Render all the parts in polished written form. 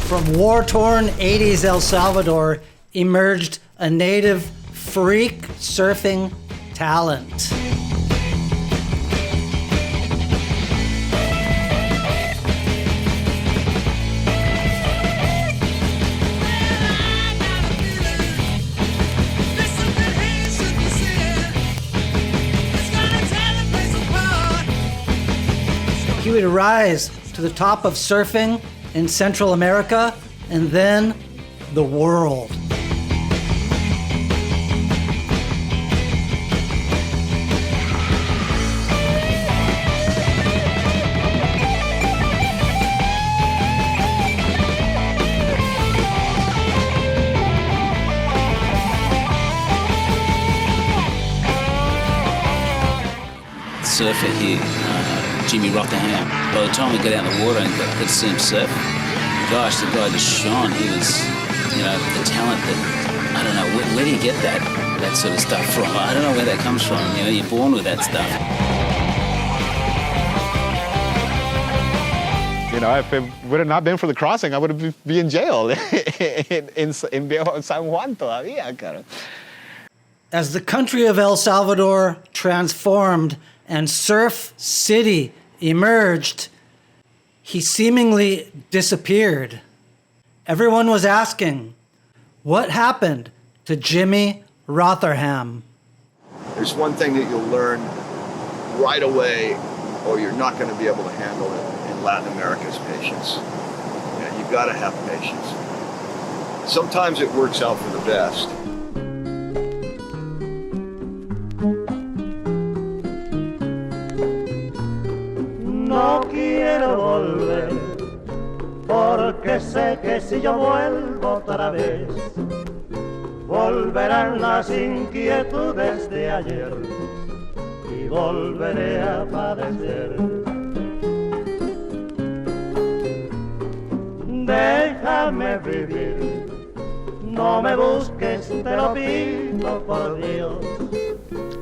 From war-torn 80s El Salvador emerged a native freak surfing talent. He would rise to the top of surfing in Central America and then the world. Surfer here, Jimmy Rotherham. By the time we got out in the water and could see him surf, gosh, the guy just shone. He was, the talent that, I don't know, where do you get that sort of stuff from? I don't know where that comes from. You're born with that stuff. If it would have not been for the crossing, I would be in jail in Viejo San Juan todavía, cara. As the country of El Salvador transformed and Surf City emerged, he seemingly disappeared. Everyone was asking, what happened to Jimmy Rotherham? There's one thing that you'll learn right away, or you're not going to be able to handle it in Latin America, is patience. You've got to have patience. Sometimes it works out for the best. No quiero volver, porque sé que si yo vuelvo otra vez, volverán las inquietudes de ayer y volveré a padecer. Déjame vivir, no me busques, te lo pido por Dios.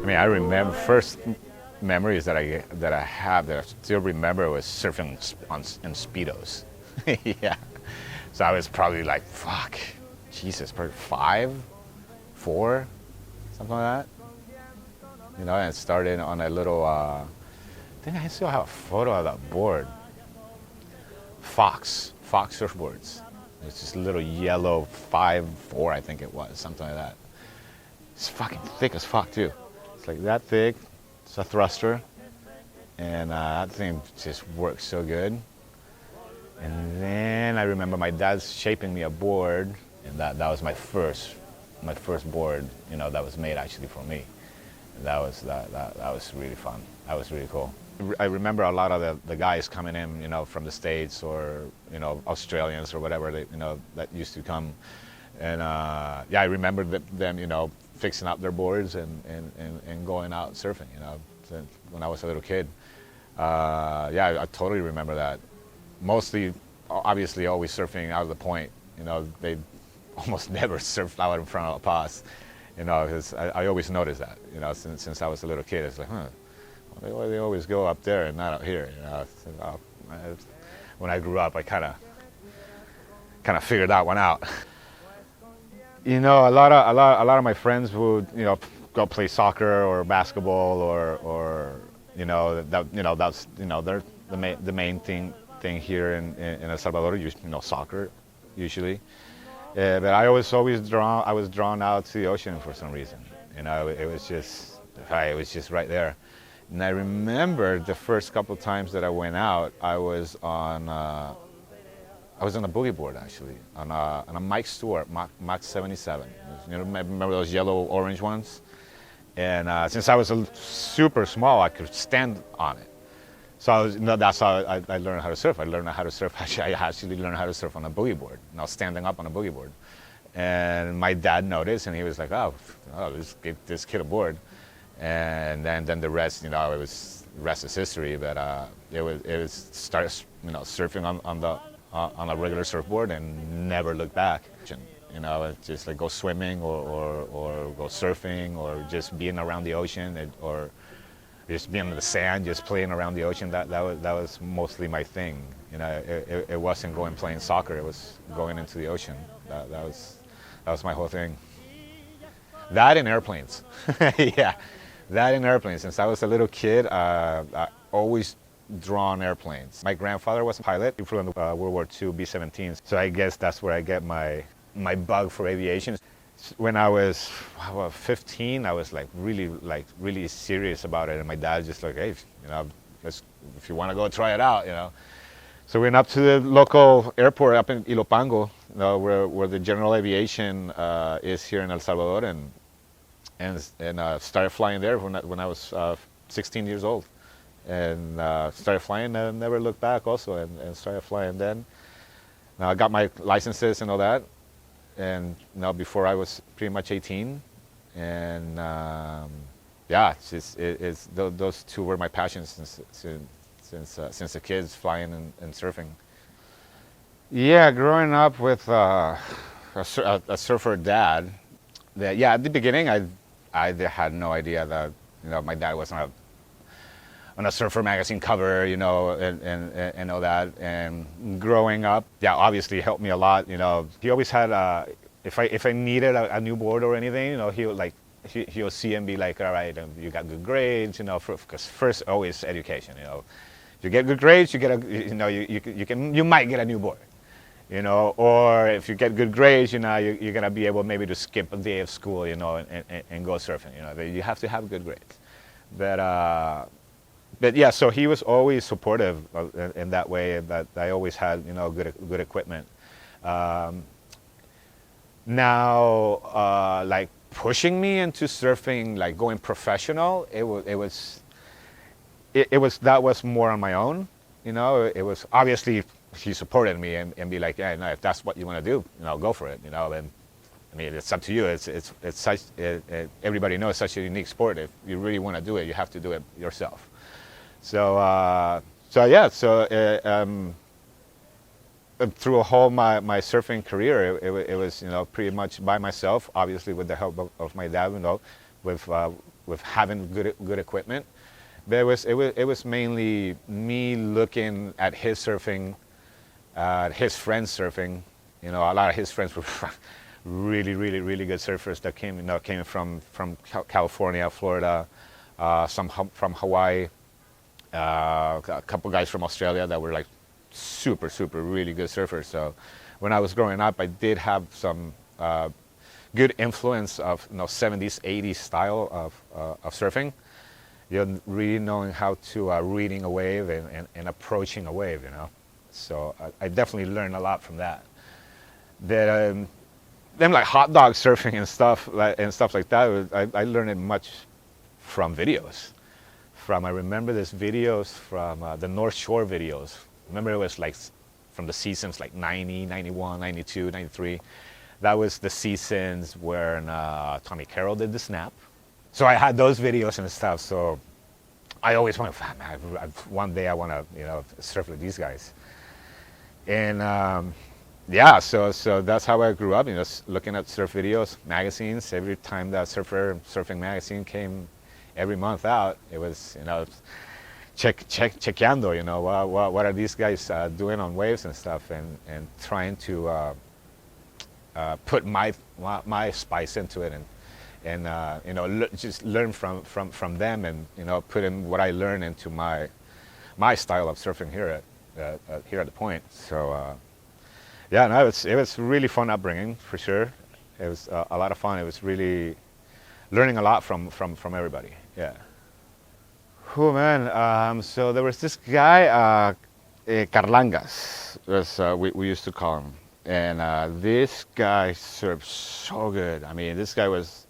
I remember first memories that I have that I still remember was surfing in Speedos. Yeah. So I was probably like, probably 5, 4, something like that. And it started on a little, I think I still have a photo of that board. Fox surfboards. It's just a little yellow 5'4", I think it was, something like that. It's fucking thick as fuck too. It's like that thick. It's a thruster, and that thing just works so good. And then I remember my dad shaping me a board, and that was my first board, that was made actually for me. And that was really fun. That was really cool. I remember a lot of the guys coming in, from the States or Australians or whatever that used to come, and I remember them fixing up their boards and going out surfing, when I was a little kid. I totally remember that. Mostly, obviously, always surfing out of the point. They almost never surfed out in front of La Paz, because I always noticed that, since I was a little kid. It's like, they always go up there and not out here, when I grew up, I kind of figured that one out. A lot of my friends would, go play soccer or basketball or that's they're the main thing here in El Salvador. Soccer usually. But I was drawn out to the ocean for some reason. It was just right there. And I remember the first couple of times that I went out, I was on a boogie board actually, on a Mike Stewart Mach 77. Remember those yellow orange ones? And since I was super small, I could stand on it. So that's how I learned how to surf. I actually learned how to surf on a boogie board. Standing up on a boogie board. And my dad noticed, and he was like, "Oh, let's get this kid aboard." And then the rest, the rest is history. But it was start, surfing on a regular surfboard and never look back. Just like go swimming or go surfing or just being around the ocean or just being in the sand, just playing around the ocean. That was mostly my thing. You know, it wasn't going playing soccer. It was going into the ocean. That was my whole thing. That and airplanes. Yeah, that and airplanes. Since I was a little kid, I always drawn airplanes. My grandfather was a pilot. He flew in the World War II B-17s. So I guess that's where I get my bug for aviation. When I was 15, I was really serious about it, and my dad just like, hey, you know, if you want to go try it out, you know. So we went up to the local airport up in Ilopango, you know, where the general aviation is here in El Salvador, and started flying there when I was 16 years old, and started flying and never looked back also, and started flying then. Now I got my licenses and all that. And before I was pretty much 18, and yeah, those two were my passions since the kids, flying and surfing. Yeah, growing up with a surfer dad, at the beginning I had no idea that my dad was on a surfer magazine cover, and all that. And growing up, obviously helped me a lot. He always had if I needed a new board or anything, he'll see and be like, all right, you got good grades, because first always education. If you get good grades, you get you might get a new board, or if you get good grades, you're gonna be able maybe to skip a day of school, and go surfing. You have to have good grades, But yeah, so he was always supportive in that way. That I always had, good equipment. Now, like pushing me into surfing, like going professional, it was that was more on my own. It was obviously he supported me and be like, yeah, no, if that's what you want to do, go for it. And I mean, it's up to you. It's such everybody knows it's such a unique sport. If you really want to do it, you have to do it yourself. So through a whole my surfing career, it was pretty much by myself. Obviously, with the help of my dad, with having good equipment. But it was mainly me looking at his surfing, his friends surfing. A lot of his friends were really good surfers that came from California, Florida, some from Hawaii. A couple guys from Australia that were like super really good surfers. So when I was growing up, I did have some good influence of 70s, 80s style of surfing. Really knowing how to reading a wave and approaching a wave. So I definitely learned a lot from that. Then like hot dog surfing and stuff like that. I learned it much from videos. I remember these videos from the North Shore videos. Remember it was like from the seasons like 90, 91, 92, 93. That was the seasons where Tommy Carroll did the snap. So I had those videos and stuff. So I always wanted, one day I want to surf with these guys. And so that's how I grew up. Looking at surf videos, magazines. Every time that surfing magazine came every month out, it was chequeando, what are these guys doing on waves and stuff, and trying to put my spice into it, and just learn from them, and put in what I learned into my style of surfing here at the point. So it was really fun upbringing for sure. It was a lot of fun. It was really learning a lot from everybody. Yeah. Oh man. So there was this guy, Carlangas, we used to call him, and this guy surfed so good. I mean, this guy was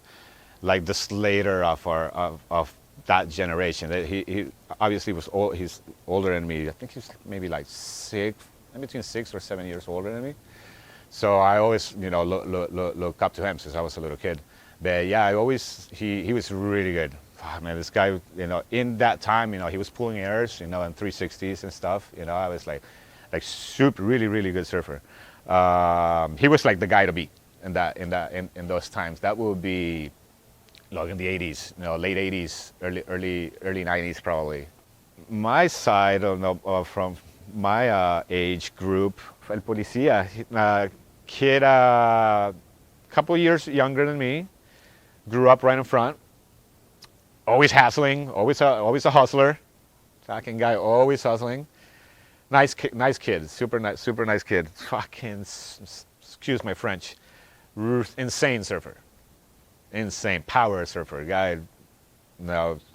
like the Slater of that generation. He obviously was old. He's older than me. I think he's maybe like between 6 or 7 years older than me. So I always look up to him since I was a little kid. But yeah, he was really good. Oh, man, this guy, in that time, he was pulling airs, and 360s and stuff. I was like super, really good surfer. He was like the guy to beat in those times. That would be like in the 80s, late 80s, early 90s probably. My side, from my age group, el policía, kid, couple years younger than me, grew up right in front, always hassling, always a hustler, fucking guy, always hustling. Nice kid, super nice kid. Fucking, excuse my French, insane surfer, insane power surfer. Guy,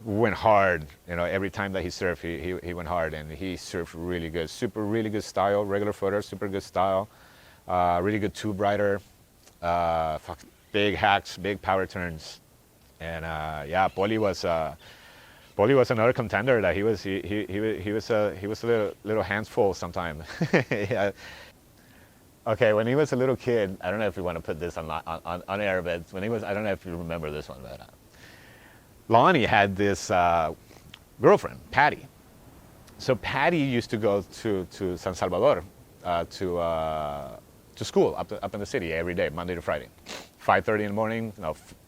went hard. Every time that he surfed, he went hard, and he surfed really good, really good style, regular footer, super good style, really good tube rider, big hacks, big power turns, and Poli was another contender that he was a little handsful sometimes. Yeah. Okay, when he was a little kid, I don't know if we want to put this on air, but when he was, I don't know if you remember this one, but Lonnie had this girlfriend, Patty. So Patty used to go to San Salvador to school up in the city every day, Monday to Friday, 5:30 in the morning,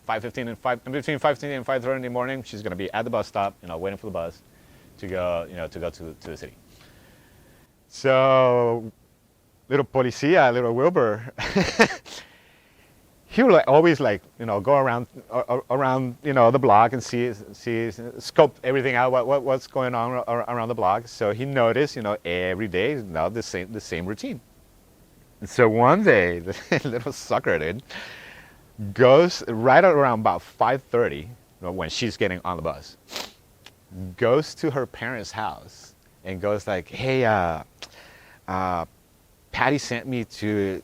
5:15 and between 5:15 and 5:30 in the morning, she's gonna be at the bus stop, waiting for the bus to go, to the city. So little policía, little Wilbur, he would always go around the block and see scope everything out, what's going on around the block. So he noticed, every day the same routine. And so one day, the little sucker goes right around about 5:30, when she's getting on the bus, goes to her parents' house and goes like, "Hey, Patty sent me to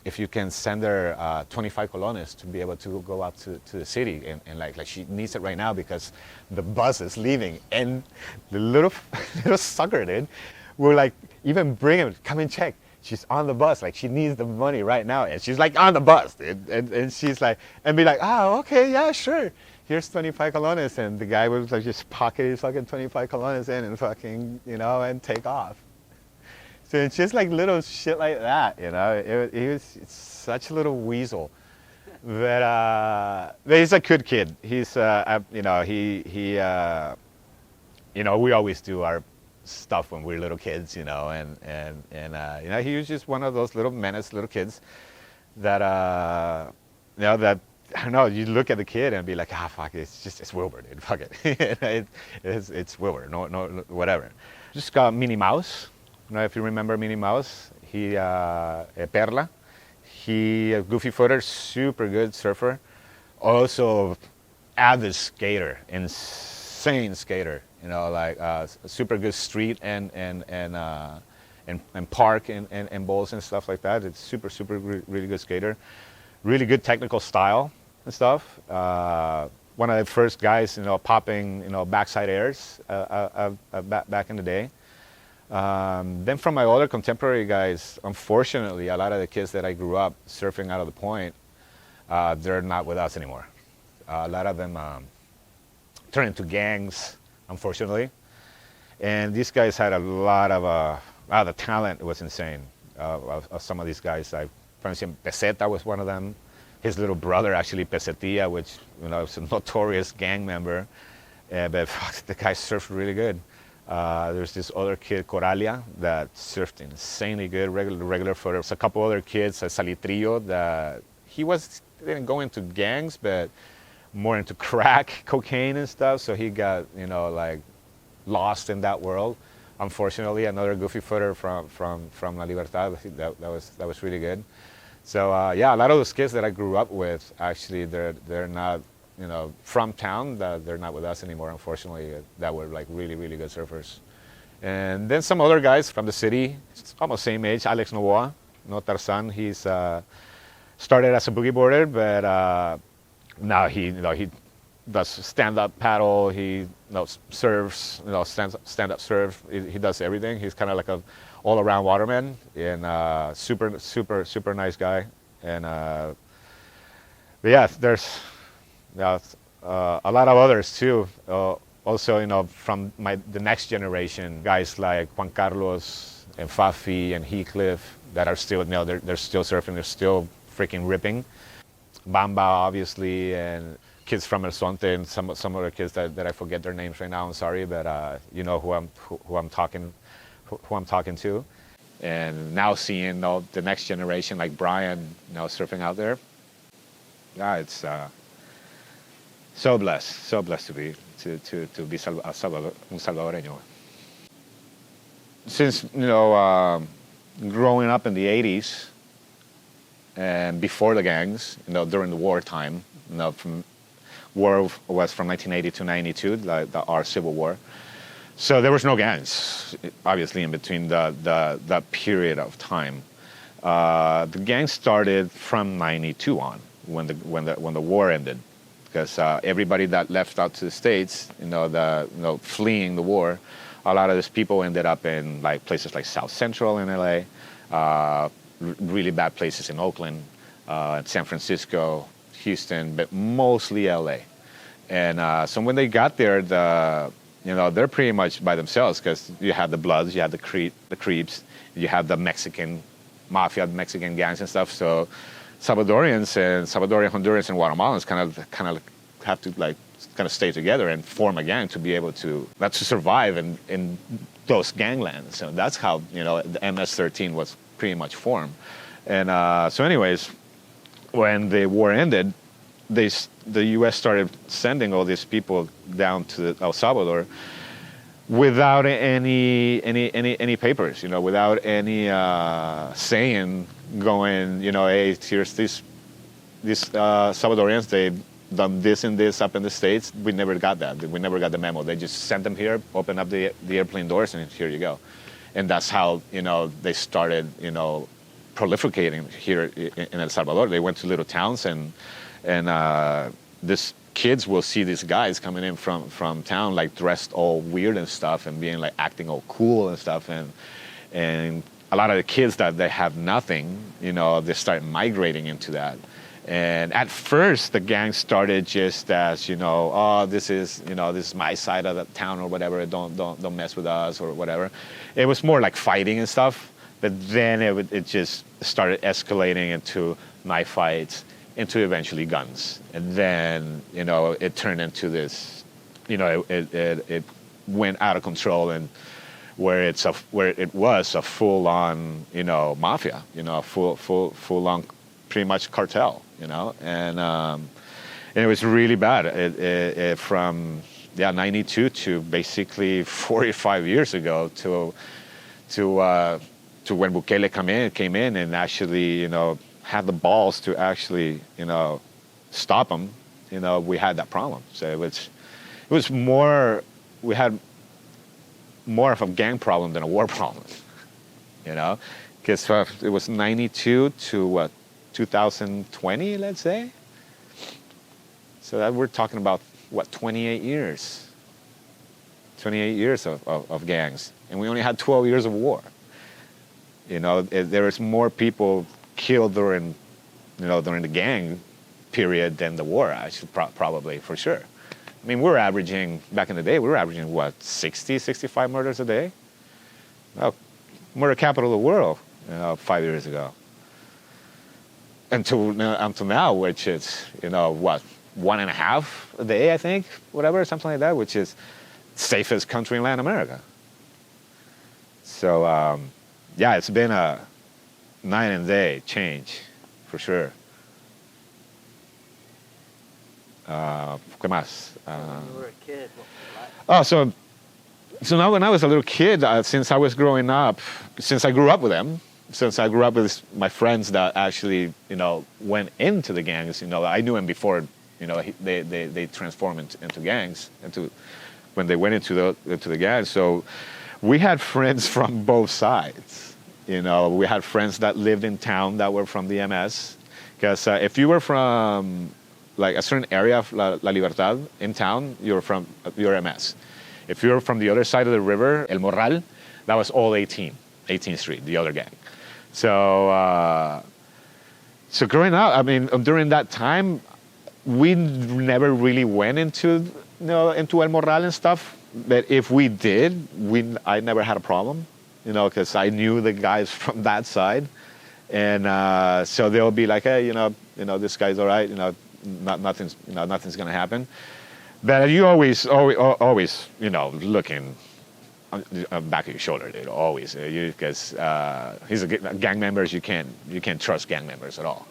if you can send her 25 colones to be able to go out to the city, and like she needs it right now because the bus is leaving." And the little sucker will even bring him, "Come and check. She's on the bus, she needs the money right now." And she's on the bus, and she's and be like, "Oh, okay, yeah, sure. Here's 25 colones." And the guy would just pocket his fucking 25 colones in and fucking, and take off. So it's just little shit like that, He was such a little weasel. But he's a good kid. He's, we always do our stuff when we're little kids, and he was just one of those little menace little kids that, that, I don't know, you look at the kid and be like, fuck, it's Wilbur, dude, fuck it. It's Wilbur, no, whatever. Just got Minnie Mouse. I don't know if you remember Minnie Mouse. He, Perla. He, a goofy footer, super good surfer. Also, avid skater, insane skater. Super good street and park and bowls and stuff like that. It's super really good skater. Really good technical style and stuff. One of the first guys, popping, backside airs back in the day. Then from my older contemporary guys, unfortunately, a lot of the kids that I grew up surfing out of the point, they're not with us anymore. A lot of them turned into gangs, unfortunately. And these guys had a lot of the talent was insane of some of these guys. For instance, Peseta was one of them. His little brother, actually, Pesetilla, which was a notorious gang member. But the guy surfed really good. There's this other kid, Coralia, that surfed insanely good, regular footer. There's a couple other kids, Salitrillo, that didn't go into gangs, but more into crack, cocaine and stuff. So he got, lost in that world. Unfortunately, another goofy footer from La Libertad, that was really good. So a lot of those kids that I grew up with, actually, they're not, from town, that they're not with us anymore, unfortunately, that were really good surfers. And then some other guys from the city, almost same age, Alex Novoa, Tarzan. He's started as a boogie boarder, but now he does stand-up paddle. He surfs, stand-up surf. He does everything. He's kind of like a all-around waterman, and super nice guy. And there's a lot of others too. Also, from the next generation, guys like Juan Carlos and Fafi and Heathcliff that are still, they're still surfing. They're still freaking ripping. Bamba, obviously, and kids from El Sonte, and some other kids that I forget their names right now. I'm sorry, but you know who I'm talking to. And now seeing the next generation like Brian, surfing out there. Yeah, it's so blessed to be un Salvadoreño. Since growing up in the 80s and before the gangs, during the wartime, from war was from 1980 to 92, our civil war. So there was no gangs, obviously, in between that period of time. The gangs started from 92 on, when the war ended, because everybody that left out to the States, fleeing the war, a lot of these people ended up in places like South Central in LA, really bad places in Oakland, San Francisco, Houston, but mostly LA. And so when they got there, they're pretty much by themselves, because you have the Bloods, you have the Creeps, you have the Mexican mafia, Mexican gangs and stuff. So Salvadorians and Salvadorian Hondurans and Guatemalans kind of have to kind of stay together and form a gang to be able to survive in those ganglands. So that's how the MS-13 was pretty much formed. And so anyways, when the war ended, the U.S. started sending all these people down to El Salvador without any papers, without any saying, going, hey, here's these Salvadorians, they've done this and this up in the States. We never got that. We never got the memo. They just sent them here, opened up the airplane doors, and here you go. And that's how they started prolificating here in El Salvador. They went to little towns, and these kids will see these guys coming in from town, dressed all weird and stuff, and being acting all cool and stuff, and a lot of the kids that they have nothing, they start migrating into that. And at first, the gang started just as this is my side of the town or whatever. Don't mess with us or whatever. It was more like fighting and stuff. But then it just started escalating into knife fights, into eventually guns, and then it turned into this. It went out of control, and where it was a full-on mafia, full-on pretty much cartel, and it was really bad. It from 92 to basically 45 years ago to when Bukele came in and actually had the balls to actually stop them. We had that problem. So it was more, we had more of a gang problem than a war problem, because it was 92 to 2020, let's say. So that we're talking about 28 years. 28 years of gangs, and we only had 12 years of war. There was more people killed during the gang period than the war, actually, probably, for sure. I mean, back in the day, we were averaging 60, 65 murders a day? Well, murder capital of the world, 5 years ago. Until now, which is, 1.5 a day, I think, whatever, something like that, which is safest country in Latin America. So, it's been a night and day change, for sure. ¿Qué más? When you were a kid, what was it like? So now when I was a little kid, since I was growing up, since I grew up with them, since I grew up with my friends that actually, went into the gangs, I knew them before, they transformed into gangs, when they went into the gangs. So we had friends from both sides. We had friends that lived in town that were from the MS. Because if you were from a certain area of La Libertad in town, you're MS. If you're from the other side of the river, El Morral, that was all 18th Street, the other gang. So growing up, I mean, during that time, we never really went into El Morral and stuff. But if we did, I never had a problem, because I knew the guys from that side. And so they'll be like, hey, this guy's all right, nothing's going to happen. But you always, looking back of your shoulder, dude, always, because he's a gang members. You can't trust gang members at all.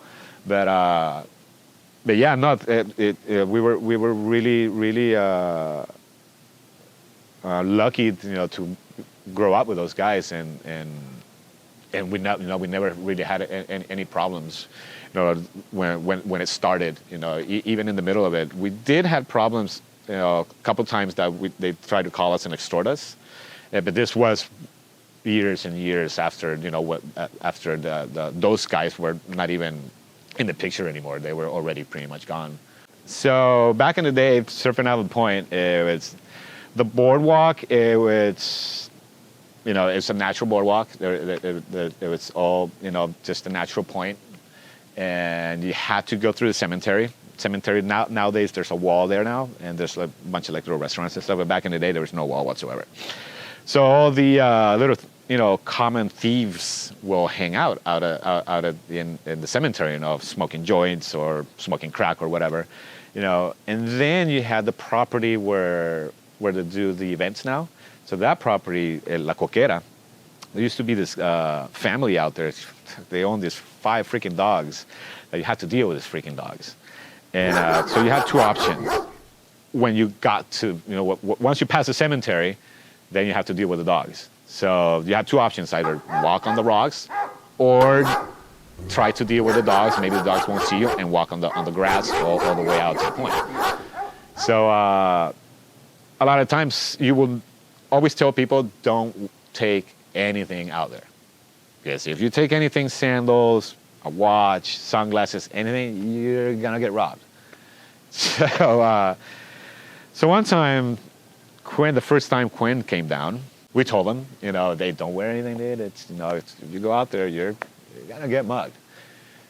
But yeah, we were really lucky, to grow up with those guys, and we never really had any problems, when it started, even in the middle of it. We did have problems, a couple times that they tried to call us and extort us, but this was years and years after, after those guys were not even in the picture anymore. They were already pretty much gone. So back in the day, surfing out of the point, it was the boardwalk. It was, it's a natural boardwalk. It was all, just a natural point, and you had to go through the cemetery. Nowadays there's a wall there now, and there's a bunch of little restaurants and stuff. But back in the day, there was no wall whatsoever. So all the little common thieves will hang out in the cemetery, smoking joints or smoking crack or whatever, And then you had the property where they do the events now. So that property, La Coquera, there used to be this family out there. They owned these 5 freaking dogs. You had to deal with these freaking dogs. And so you had 2 options. When you got to, once you pass the cemetery, then you have to deal with the dogs. So you have 2 options: either walk on the rocks, or try to deal with the dogs. Maybe the dogs won't see you, and walk on the grass all the way out to the point. So a lot of times you will always tell people, don't take anything out there, because if you take anything, sandals, a watch, sunglasses, anything, you're gonna get robbed. So one time, the first time Quinn came down, we told him, they don't wear anything, dude. It's, if you go out there, you're gonna get mugged.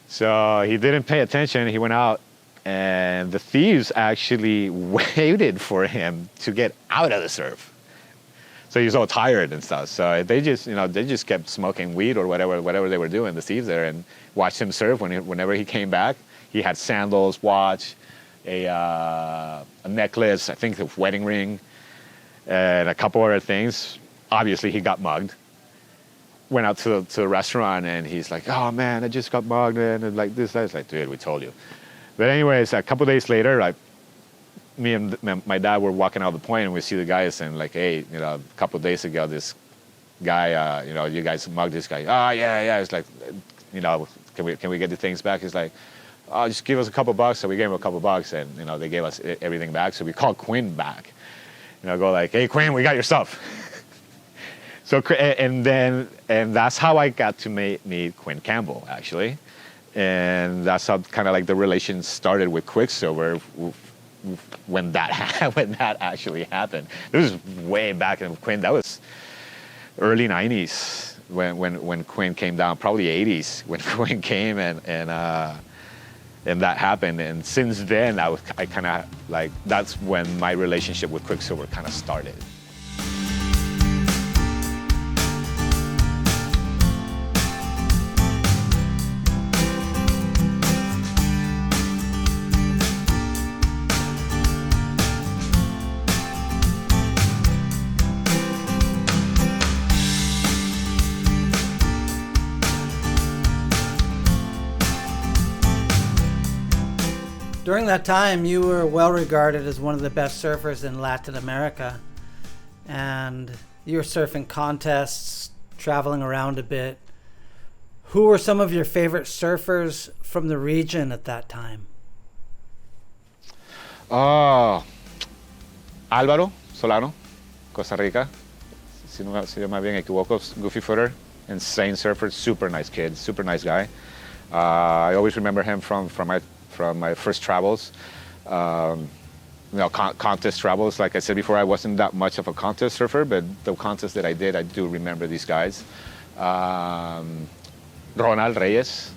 So he didn't pay attention. He went out, and the thieves actually waited for him to get out of the surf. So he was all tired and stuff. So they just kept smoking weed or whatever they were doing, the thieves there, and watched him surf. Whenever he came back, he had sandals, watch, a necklace, I think a wedding ring, and a couple other things. Obviously, he got mugged. Went out to a restaurant, and he's like, "Oh man, I just got mugged," and like this. I was like, "Dude, we told you." But anyways, a couple days later, me and my dad were walking out the point, and we see the guys, and like, "Hey, a couple of days ago, this guy, you guys mugged this guy." "Oh yeah." It's like, can we get the things back? He's like, "Oh, just give us a couple bucks." So we gave him a couple bucks, and they gave us everything back. So we called Quinn back. Go like, "Hey Quinn, we got your stuff." So and that's how I got to meet Quinn Campbell, actually, and that's how kind of like the relation started with Quiksilver when that actually happened. This was way back in Quinn. That was early '90s when Quinn came down, probably '80s when Quinn came, and that happened. And since then, I kind of like, that's when my relationship with Quiksilver kind of started. During that time, you were well regarded as one of the best surfers in Latin America, and you were surfing contests, traveling around a bit. Who were some of your favorite surfers from the region at that time? Álvaro Solano, Costa Rica. Si no me bien equivoco, goofy footer, insane surfer, super nice kid, super nice guy. I always remember him from my first travels, contest travels. Like I said before, I wasn't that much of a contest surfer, but the contests that I did, I do remember these guys. Ronald Reyes,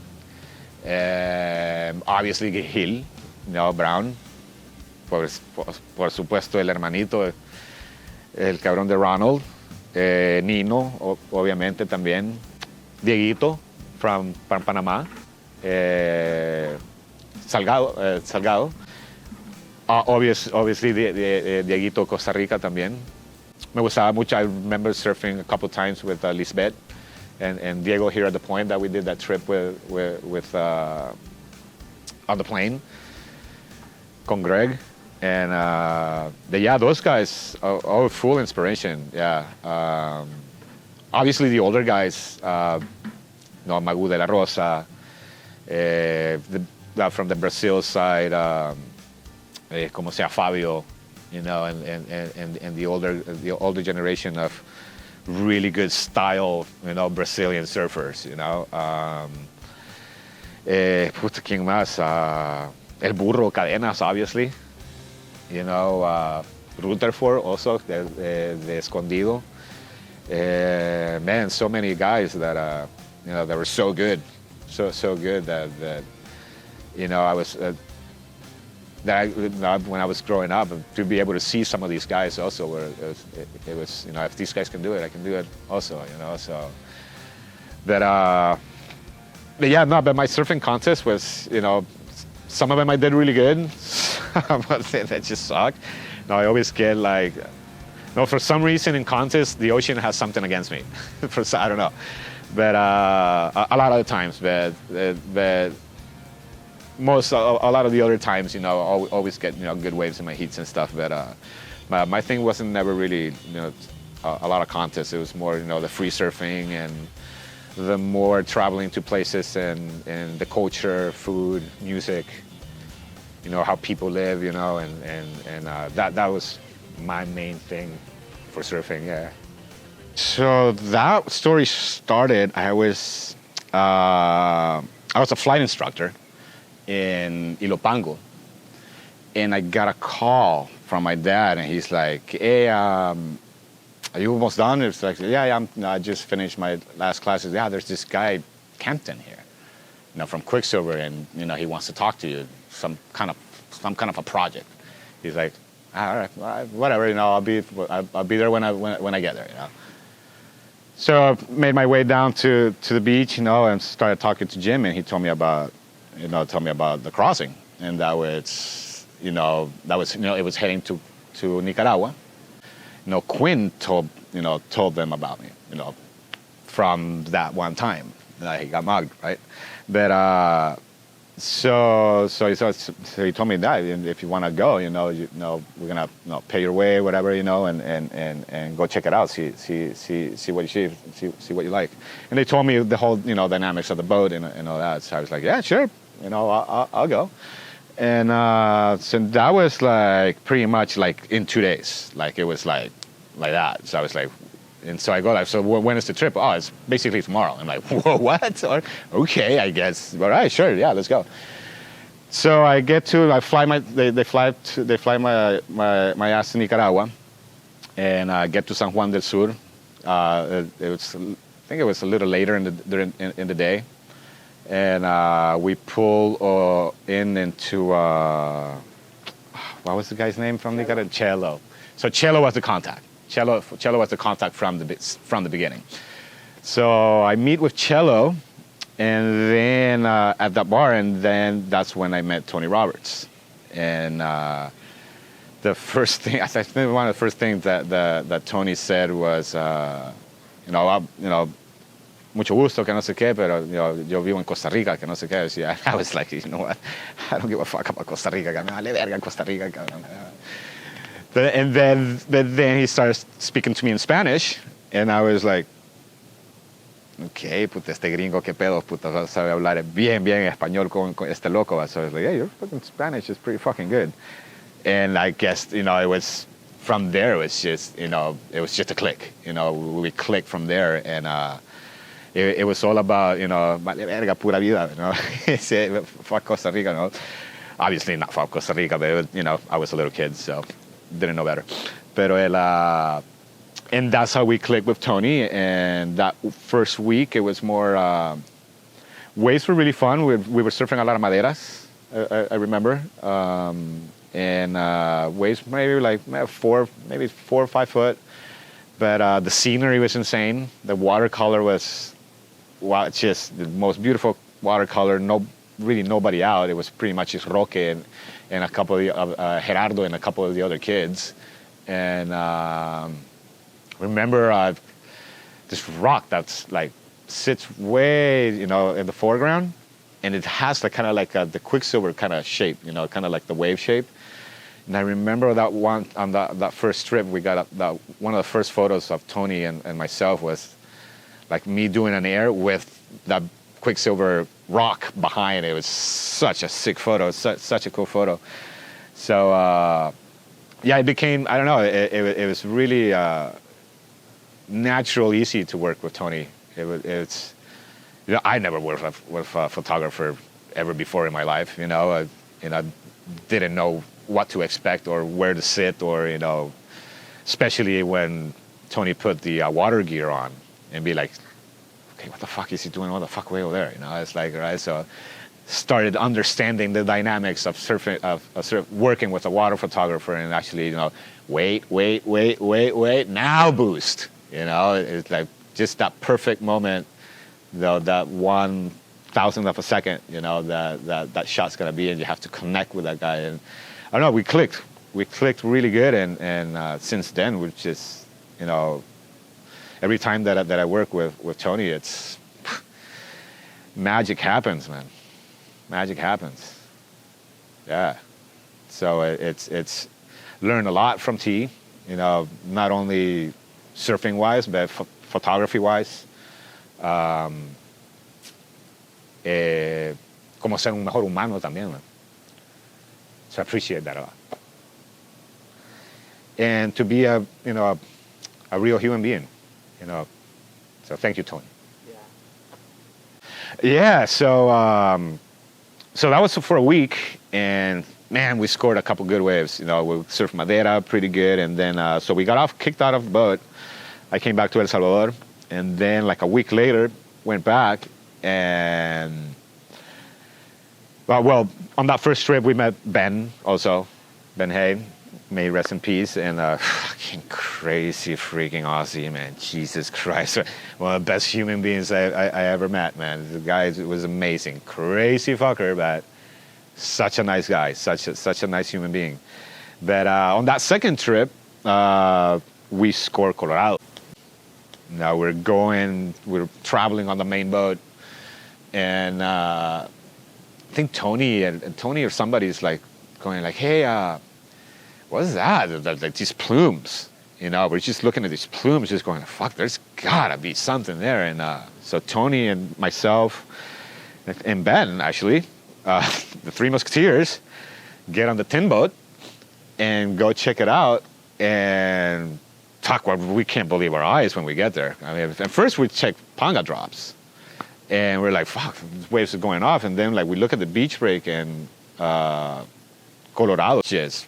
obviously Gil, Brown, por supuesto el hermanito, el cabrón de Ronald, Nino, obviamente también, Dieguito from Panama, Salgado. Obviously, Dieguito, Costa Rica también. Me gustaba mucho. I remember surfing a couple times with Lisbeth and Diego here at the point that we did that trip with on the plane con Greg. And those guys are full inspiration. Yeah. Obviously, the older guys, Magu de la Rosa, from the Brazil side, como sea Fabio, and the older generation of really good style, Brazilian surfers, ¿Quién más? El Burro Cadenas, obviously. Rutherford also, de Escondido. Man, so many guys that, that were so good, so good that I was, when I was growing up, to be able to see some of these guys also, where it was if these guys can do it, I can do it also, so. But my surfing contest was, some of them I did really good, but that just sucked. I always get for some reason in contests, the ocean has something against me. I don't know. But a lot of the times, but a lot of the other times, always get, good waves in my heats and stuff. But my thing wasn't never really, a lot of contests. It was more, the free surfing and the more traveling to places and the culture, food, music, how people live, and that was my main thing for surfing, yeah. So that story started, I was a flight instructor in Ilopango, and I got a call from my dad, and he's like, hey, are you almost done? It's like, yeah, I just finished my last classes. Yeah, there's this guy, Captain here, from Quiksilver, and, he wants to talk to you, some kind of a project. He's like, all right, whatever, I'll be there when I get there, So I made my way down to the beach, and started talking to Jim, and he told me about the crossing, and that was, it was heading to Nicaragua. Quinn told them about me, from that one time that he got mugged, right? But so he told me that if you want to go, we're gonna pay your way, whatever, and go check it out, see what you like. And they told me the whole dynamics of the boat and all that. So I was like, yeah, sure, I'll go. And so that was pretty much in 2 days, it was like that. So I was like, and so I go so when is the trip? Oh, it's basically tomorrow. I'm like, whoa, what? Or, okay, I guess. All right, sure, yeah, let's go. So I fly they fly my ass to Nicaragua, and I get to San Juan del Sur. I think it was a little later in the day, and we pull into what was the guy's name from Nicaragua? Chelo. So Chelo was the contact. Chelo was the contact from the beginning. So I meet with Chelo, and then at that bar, and then that's when I met Tony Roberts. And the first thing, I think one of the first things that Tony said was, mucho gusto, que no sé qué, pero yo vivo en Costa Rica, que no sé qué. Decía, I was like, you know what, I don't give a fuck about Costa Rica, me vale verga Costa Rica, cabrón. And then he started speaking to me in Spanish, and I was like, okay, puta, este gringo, qué pedo, puta, sabe hablar bien español con este loco. So I was like, hey, your fucking Spanish is pretty fucking good. And I guess, it was, from there, it was just, it was just a click. We clicked from there, and it was all about, vale verga, pura vida, fuck Costa Rica, Obviously not fuck Costa Rica, but, I was a little kid, so didn't know better. Pero and that's how we clicked with Tony. And that first week, it was more, waves were really fun. We were surfing a lot of maderas, I remember. And waves maybe 4 or 5 foot. But the scenery was insane. The watercolor was it's just the most beautiful watercolor. Really nobody out. It was pretty much just Roque and a couple of Gerardo and a couple of the other kids. And remember this rock that's like sits way, you know, in the foreground, and it has the kind of like the Quiksilver kind of shape, you know, kind of like the wave shape. And I remember that one on that first trip, we got one of the first photos of Tony and myself was like me doing an air with that Quiksilver rock behind. It was such a sick photo, such a cool photo. So yeah, it became, I don't know, it was really natural, easy to work with Tony. It's, you know, I never worked with a photographer ever before in my life. You know, didn't know what to expect or where to sit, or, you know, especially when Tony put the water gear on and be like, okay, what the fuck is he doing all the fuck way over there? You know, it's like, right, so started understanding the dynamics of surfing, of working with a water photographer, and actually, you know, wait, now boost. You know, it's like just that perfect moment, though, that 1,000th of a second, you know, that shot's gonna be, and you have to connect with that guy. And I don't know, we clicked really good, and since then we've just, you know, every time that I work with Tony, it's magic happens, man. Magic happens. Yeah. So it's learned a lot from T, you know, not only surfing wise, but photography wise. Como ser un mejor humano también, man. So I appreciate that a lot. And to be a real human being, you know. So thank you, Tony. Yeah. So that was for a week, and man, we scored a couple good waves. You know, we surfed Madeira pretty good, and then so we got kicked out of the boat. I came back to El Salvador, and then like a week later, went back, and well, on that first trip we met Ben also, Ben Hay, may rest in peace, and fucking crazy freaking Aussie, man. Jesus Christ, one of the best human beings I ever met, man. The guy was amazing, crazy fucker, but such a nice guy, such a nice human being. But on that second trip, we scored Colorado. Now we're traveling on the main boat, and I think Tony or somebody's like going like, hey, what is that? Like these plumes, you know, we're just looking at these plumes, just going, fuck, there's gotta be something there. And so Tony and myself and Ben, actually, the Three Musketeers, get on the tin boat and go check it out, and we can't believe our eyes when we get there. I mean, at first we checked Panga drops, and we're like, fuck, the waves are going off. And then like we look at the beach break, and Colorado just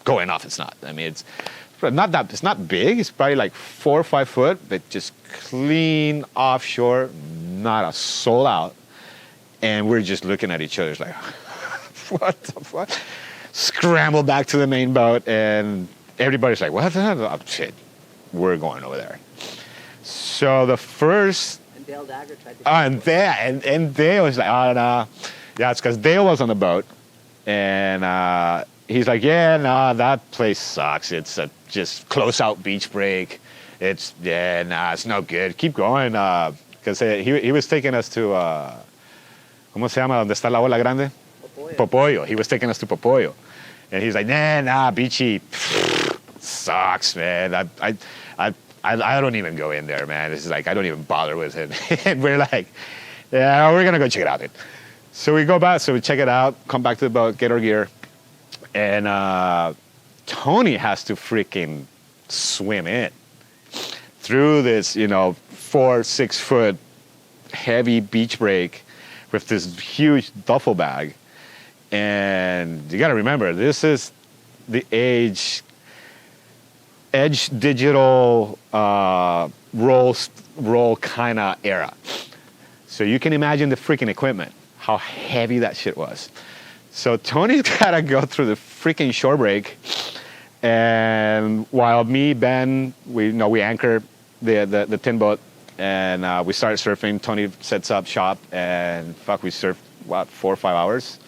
going off. It's not. I mean, it's not big. It's probably like 4 or 5 foot, but just clean offshore, not a soul out. And we're just looking at each other like, what the fuck? Scramble back to the main boat, and everybody's like, what the hell? Oh, shit, we're going over there. So the first... And Dale Dagger tried to... and Dale was like, oh, no. Yeah, it's because Dale was on the boat, and he's like, yeah, no, that place sucks. It's a just close-out beach break. It's no good. Keep going. Because he was taking us to, ¿cómo se llama? ¿Dónde está la ola grande? Popoyo. He was taking us to Popoyo. And he's like, nah, beachy sucks, man. I don't even go in there, man. It's like, I don't even bother with it. And we're like, yeah, we're going to go check it out, dude. So we go back, so we check it out, come back to the boat, get our gear. And Tony has to freaking swim in through this, 4-6 foot heavy beach break with this huge duffel bag. And you got to remember, this is the edge digital roll kind of era. So you can imagine the freaking equipment, how heavy that shit was. So Tony's got to go through the freaking shore break, and while me, Ben, we anchor the tin boat and we started surfing. Tony sets up shop, and we surfed, 4 or 5 hours?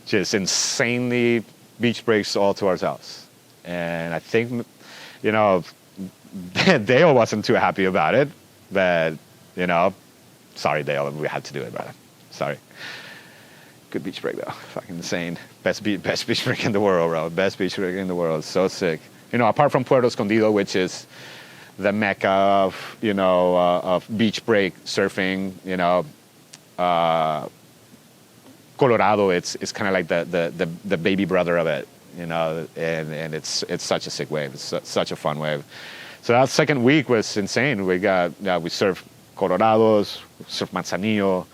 Just insanely beach breaks all to ourselves. And I think, Dale wasn't too happy about it, but, sorry, Dale, we had to do it, brother. Sorry. Good beach break, though. Fucking insane. Best beach break in the world, bro. Best beach break in the world. So sick. Apart from Puerto Escondido, which is the mecca of beach break surfing, Colorado, it's kind of like the baby brother of it, and it's such a sick wave. It's such a fun wave. So that second week was insane. We surfed Colorados, surfed Manzanillo,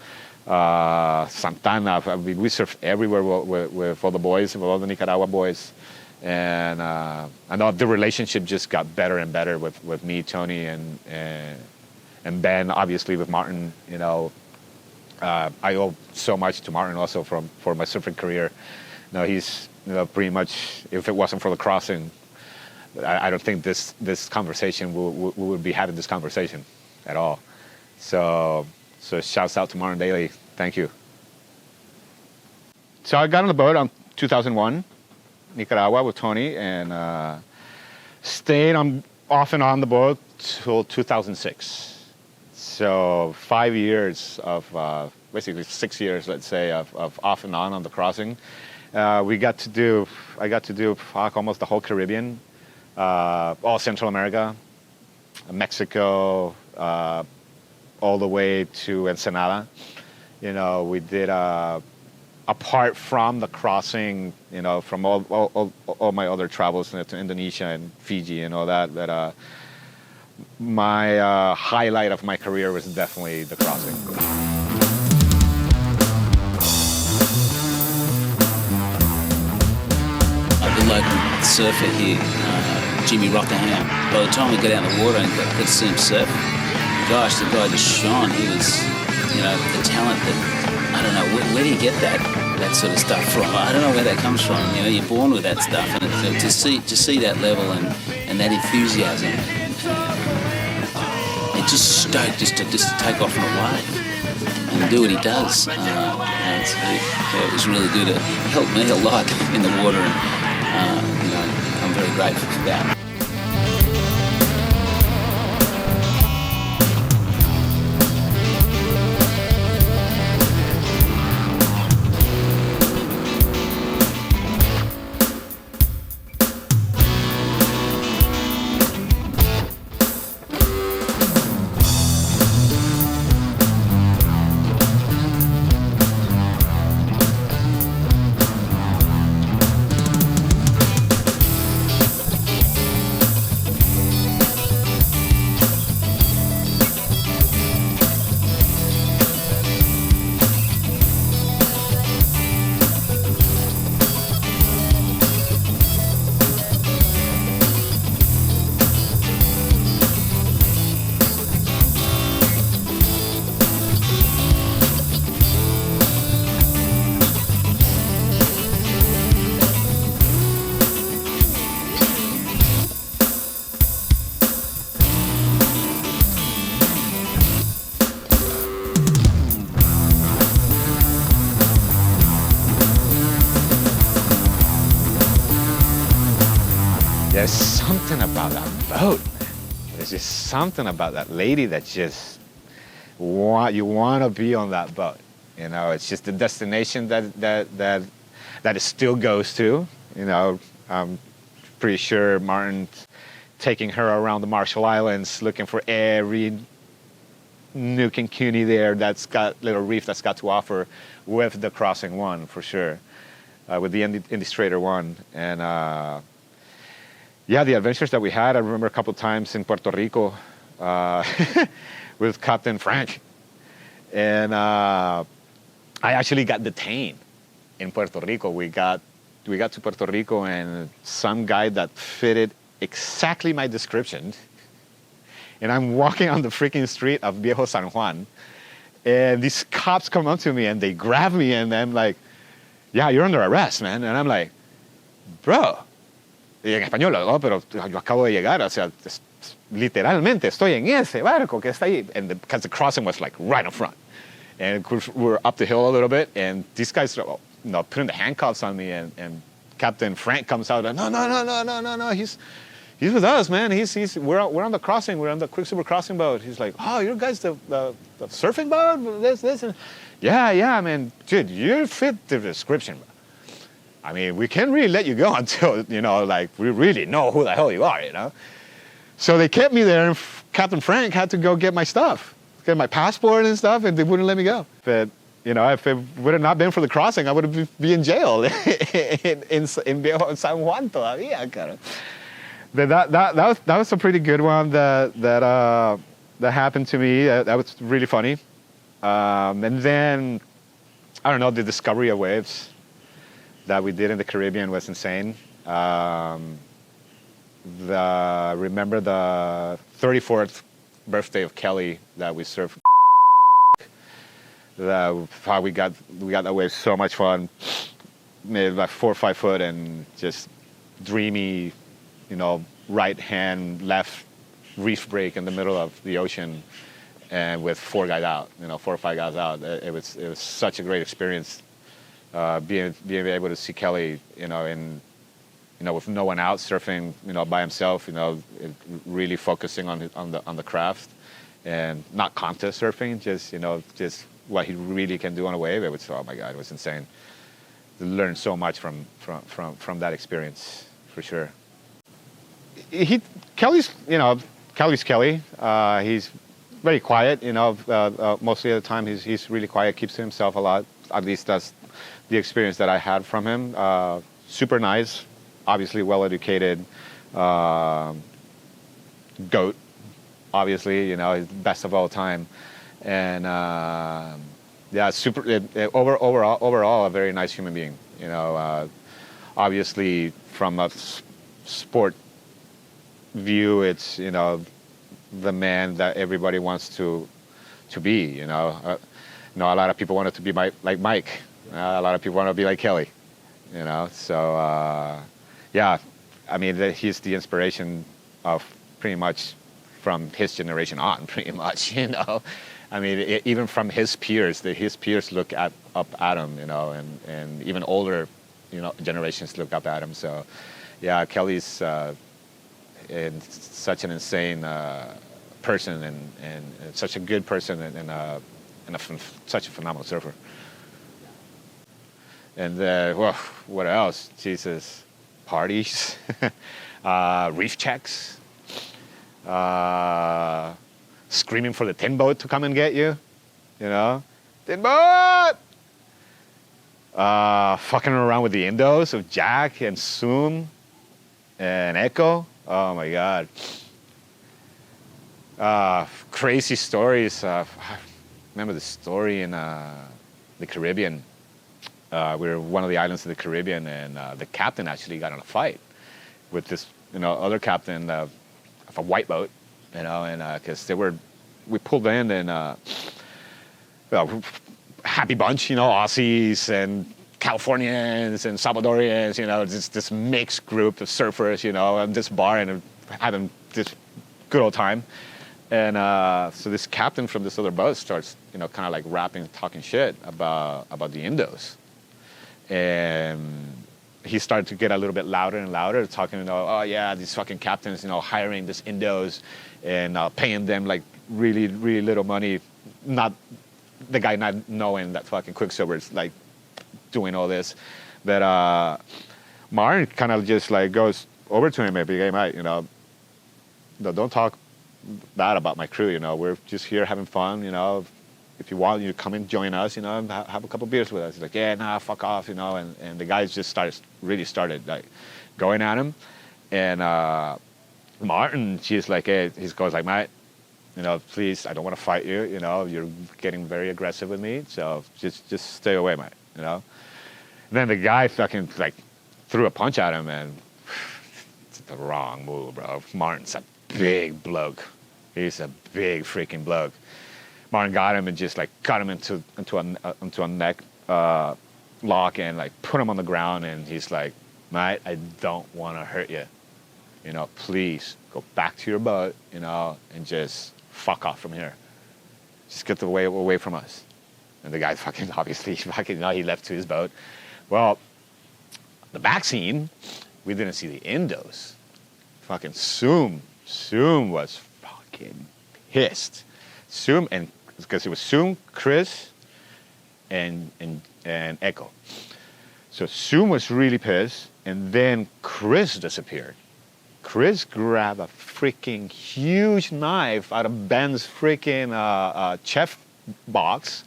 Santana. I mean, we surfed everywhere with all the boys, with all the Nicaragua boys. And the relationship just got better and better with me, Tony, and Ben, obviously with Martin. I owe so much to Martin also for my surfing career. He's pretty much, if it wasn't for the crossing, I don't think this conversation we would be having this conversation at all. So shouts out to Martin Daly. Thank you. So I got on the boat on 2001. Nicaragua with Tony, and stayed off and on the boat till 2006. So 5 years of, basically 6 years, let's say, of off and on the crossing. I got to do almost the whole Caribbean, all Central America, Mexico, all the way to Ensenada. We did apart from the crossing, from all my other travels to Indonesia and Fiji and all that, but my highlight of my career was definitely the crossing. The local surfer here, Jimmy Rotherham, by the time we got out in the water and could see him surf, gosh, the guy just shone. He was, the talent that, I don't know, where do you get that sort of stuff from? I don't know where that comes from. You're born with that stuff, and to see that level and that enthusiasm, it's just stoked just to take off on a wave and do what he does. It was really good. It helped me a lot in the water, and I'm very grateful for that. There's something about that boat. There's just something about that lady that just you want to be on that boat. It's just the destination that it still goes to. I'm pretty sure Martin's taking her around the Marshall Islands, looking for every nook and cranny there that's got little reef that's got to offer, with the crossing one for sure, with the Illustrator one. And the adventures that we had, I remember a couple times in Puerto Rico with Captain Frank. And I actually got detained in Puerto Rico. We got to Puerto Rico, and some guy that fitted exactly my description, and I'm walking on the freaking street of Viejo San Juan, and these cops come up to me and they grab me, and I'm like, yeah, you're under arrest, man. And I'm like, bro, y en español, no, pero yo acabo de llegar, o sea, literalmente estoy en ese barco que está ahí. And because the crossing was like right in front. And of course, we were up the hill a little bit, and these guys, putting the handcuffs on me, and Captain Frank comes out, and no, he's with us, man. We're on the crossing, we're on the Quiksilver Crossing boat. He's like, oh, you guys the surfing boat, this, and yeah, man, dude, you fit the description. I mean, we can't really let you go until we really know who the hell you are, So they kept me there, and Captain Frank had to go get my stuff. Get my passport and stuff, and they wouldn't let me go. But if it would have not been for the crossing, I would have been in jail in San Juan todavía, cara. But that was a pretty good one that happened to me. That was really funny. And then I don't know, the discovery of waves that we did in the Caribbean was insane. Remember the 34th birthday of Kelly that we surfed. How we got that wave so much fun. Made like 4 or 5 foot and just dreamy, right hand, left reef break in the middle of the ocean, and with 4 guys out, 4 or 5 guys out. It was such a great experience. Being able to see Kelly, with no one out surfing, by himself, really focusing on the craft, and not contest surfing, just what he really can do on a wave. It was, oh my God, it was insane. Learned so much from that experience, for sure. Kelly's Kelly. He's very quiet, mostly of the time he's really quiet, keeps to himself a lot. At least that's the experience that I had from him. Super nice. Obviously well-educated, GOAT, obviously, he's best of all time. And overall a very nice human being. Obviously from a sport view, it's, the man that everybody wants to be, a lot of people wanted to be like Mike. A lot of people want to be like Kelly, so... Yeah, I mean, he's the inspiration of pretty much from his generation on, pretty much, I mean, even from his peers, his peers look up at him, and even older, generations look up at him. So, yeah, Kelly's such an insane person and such a good person and such a phenomenal surfer. And, what else? Jesus. Parties, reef checks, screaming for the tin boat to come and get you, tin boat! Fucking around with the Indos of Jack and Soom and Echo. Oh my God. Crazy stories. I remember the story in the Caribbean. We were one of the islands of the Caribbean, and the captain actually got in a fight with this, other captain of a white boat, and because we pulled in and happy bunch, Aussies and Californians and Salvadorians, this mixed group of surfers, at this bar and having this good old time. And so this captain from this other boat starts, kind of like rapping, talking shit about the Indos. And he started to get a little bit louder and louder, talking, oh yeah, these fucking captains, hiring these Indos and paying them like really, really little money. Not the guy not knowing that fucking Quiksilver is like doing all this. But Martin kind of just like goes over to him and be, hey mate, don't talk bad about my crew. We're just here having fun. If you want, you come and join us, and have a couple beers with us. He's like, yeah, nah, fuck off, and the guys just started like going at him. And Martin, she's like, hey, he goes like, mate, please, I don't want to fight you, you're getting very aggressive with me, so just stay away, mate, And then the guy fucking like threw a punch at him, and it's the wrong move, bro. Martin's a big bloke. He's a big freaking bloke. Martin got him and just like cut him into a neck lock and like put him on the ground, and he's like, mate, I don't want to hurt you. Please go back to your boat, you know, and just fuck off from here. Just get away from us. And the guy fucking, obviously, fucking, you know, he left to his boat. Well, the back scene, we didn't see the Indos. Fucking Zoom was fucking pissed. Zoom, and because it was Zoom, Chris, and Echo. So Zoom was really pissed, and then Chris disappeared. Chris grabbed a freaking huge knife out of Ben's freaking chef box,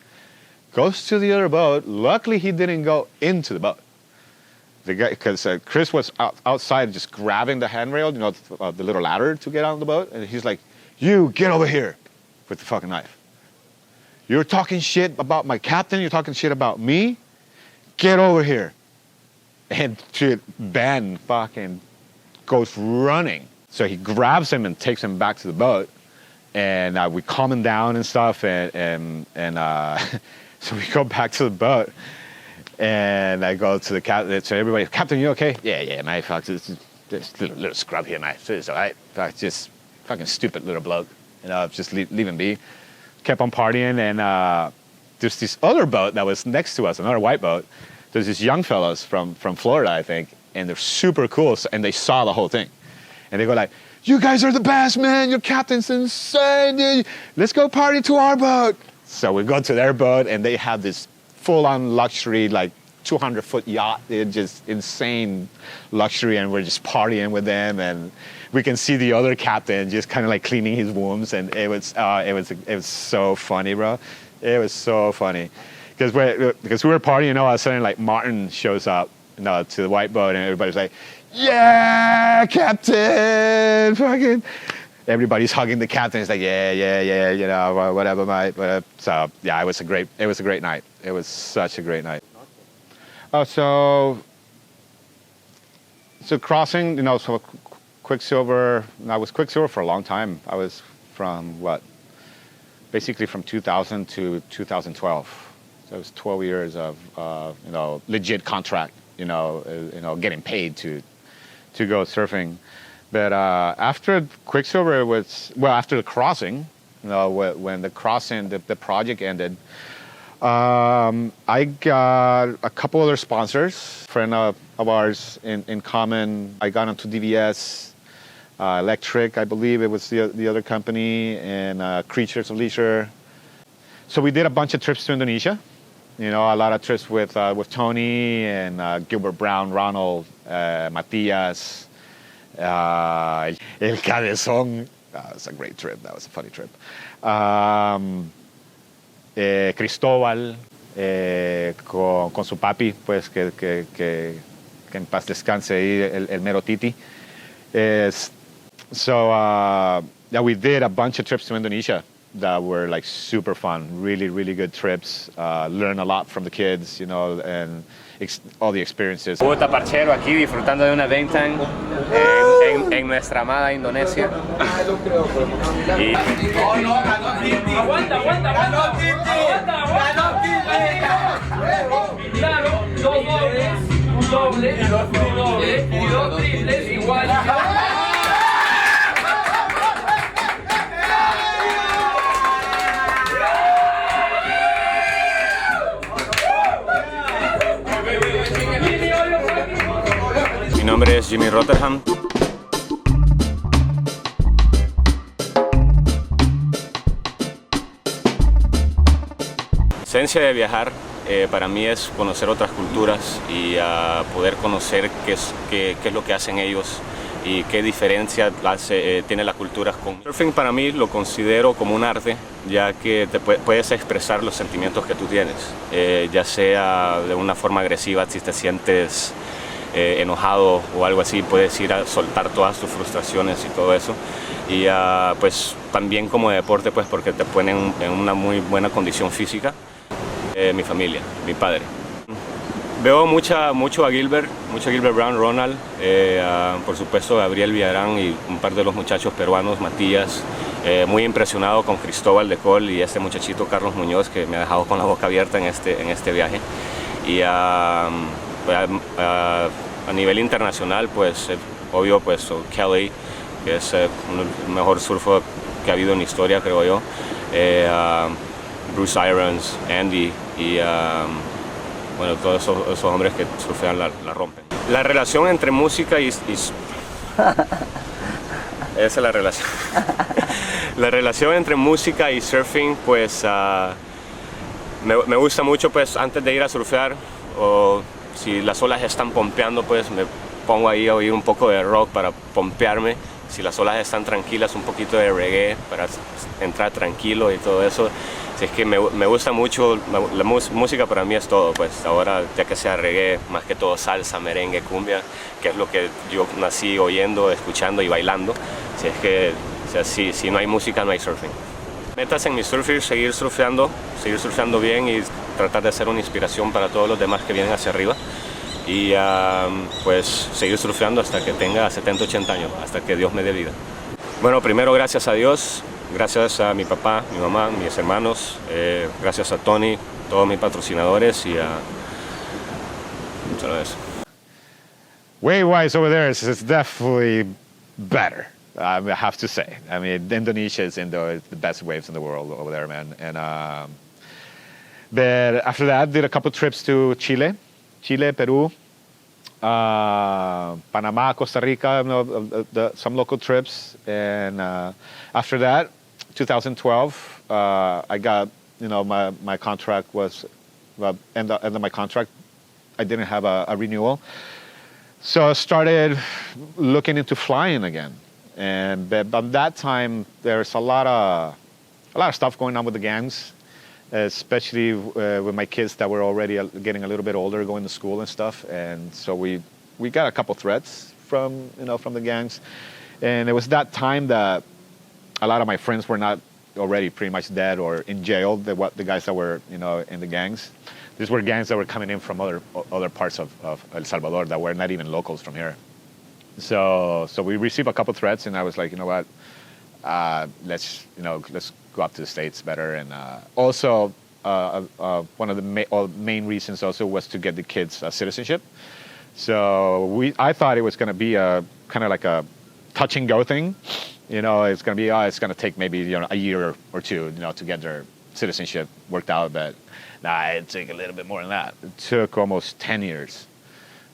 goes to the other boat. Luckily, he didn't go into the boat. The guy, because Chris was outside just grabbing the handrail, you know, the little ladder to get on the boat, and he's like, "You get over here," with the fucking knife. "You're talking shit about my captain. You're talking shit about me. Get over here." And Ben fucking goes running. So he grabs him and takes him back to the boat, and we calm him down and stuff, and so we go back to the boat, and I go to the captain. So everybody, "Captain, you okay?" Yeah, mate. Fuck, this little scrub here, mate. It's all right. Just fucking stupid little bloke. You know, just leave him be. Kept on partying, and there's this other boat that was next to us, another white boat. There's these young fellows from Florida, I think, and they're super cool, and they saw the whole thing. And they go like, "You guys are the best, man. Your captain's insane, dude. Let's go party to our boat." So we go to their boat, and they have this full-on luxury, like 200-foot yacht. They're just insane luxury, and we're just partying with them, and we can see the other captain just kind of like cleaning his wounds, and it was so funny, bro. It was so funny. Because we were partying, you know, all of a sudden, like, Martin shows up, you know, to the white boat, and everybody's like, "Yeah, Captain!" Fucking, everybody's hugging the captain. It's like, yeah, you know, whatever, mate. So yeah, it was a great night. It was such a great night. Oh, so crossing, you know, so Quiksilver. I was Quiksilver for a long time. I was from basically from 2000 to 2012. So it was 12 years of you know, legit contract, you know, getting paid to go surfing. But after Quiksilver after the crossing, you know, when the crossing, the project ended, I got a couple other sponsors, friend of ours in common. I got into DVS, Electric, I believe it was the other company, and Creatures of Leisure. So we did a bunch of trips to Indonesia. You know, a lot of trips with Tony and Gilbert Brown, Ronald, Matias, El Cabezón. That was a great trip. That was a funny trip. Cristóbal, con su papi, pues que en paz descanse ahí, el mero Titi. So yeah, we did a bunch of trips to Indonesia that were like super fun, really, really good trips. Learn a lot from the kids, you know, and all the experiences. Puta parchero aquí disfrutando de una daytime en nuestra amada Indonesia. Y... Aguanta. Claro, dos dobles, un doble y dos triples igual. Mi nombre es Jimmy Rotherham. La esencia de viajar para mí es conocer otras culturas y poder conocer qué es lo que hacen ellos y qué diferencia tiene las culturas con surfing. Para mí lo considero como un arte, ya que puedes expresar los sentimientos que tú tienes, ya sea de una forma agresiva, si te sientes enojado o algo así, puedes ir a soltar todas tus frustraciones y todo eso. Y pues también como deporte, pues porque te ponen en una muy buena condición física. Mi familia, mi padre. Veo mucho a Gilbert Brown, Ronald, por supuesto Gabriel Villarán y un par de los muchachos peruanos, Matías. Muy impresionado con Cristóbal de Col y este muchachito Carlos Muñoz, que me ha dejado con la boca abierta en este viaje. Y a nivel internacional, pues obvio, pues Kelly, que es el mejor surf que ha habido en la historia, creo yo. Bruce Irons, Andy y bueno, todos esos hombres que surfean la rompen. La relación entre música y esa es la relación. La relación entre música y surfing, pues me gusta mucho, pues antes de ir a surfear, o si las olas están pompeando, pues me pongo ahí a oír un poco de rock para pompearme. Si las olas están tranquilas, un poquito de reggae para entrar tranquilo y todo eso. Si es que me gusta mucho, la música para mí es todo, pues ahora ya que sea reggae, más que todo salsa, merengue, cumbia, que es lo que yo nací oyendo, escuchando y bailando. Si es que, o sea, si no hay música, no hay surfing. Metas en mi surfing, seguir surfeando bien y tratar de ser una inspiración para todos los demás que vienen hacia arriba. Y pues seguir surfeando hasta que tenga 70, 80 años, hasta que Dios me dé vida. Bueno, primero gracias a Dios, gracias a mi papá, mi mamá, mis hermanos, gracias a Tony, todos mis patrocinadores y a... Muchas gracias. Wave-wise over there is definitely better, I have to say. I mean, Indonesia is the best waves in the world over there, man. And but after that, did a couple trips to Chile, Peru, Panama, Costa Rica, some local trips. And after that, 2012, I got, my contract was, end of my contract, I didn't have a renewal. So I started looking into flying again. And by that time, there's a lot of stuff going on with the gangs, especially with my kids that were already getting a little bit older, going to school and stuff. And so we got a couple threats from the gangs. And it was that time that a lot of my friends were not already pretty much dead or in jail, the guys that were, in the gangs. These were gangs that were coming in from other parts of El Salvador that were not even locals from here. So we received a couple threats, and I was like, you know what, let's go up to the States better. And also, one of the main reasons also was to get the kids citizenship. So I thought it was going to be a kind of like a touch and go thing. It's going to be it's going to take maybe a year or two, to get their citizenship worked out. But nah, it took a little bit more than that. It took almost 10 years.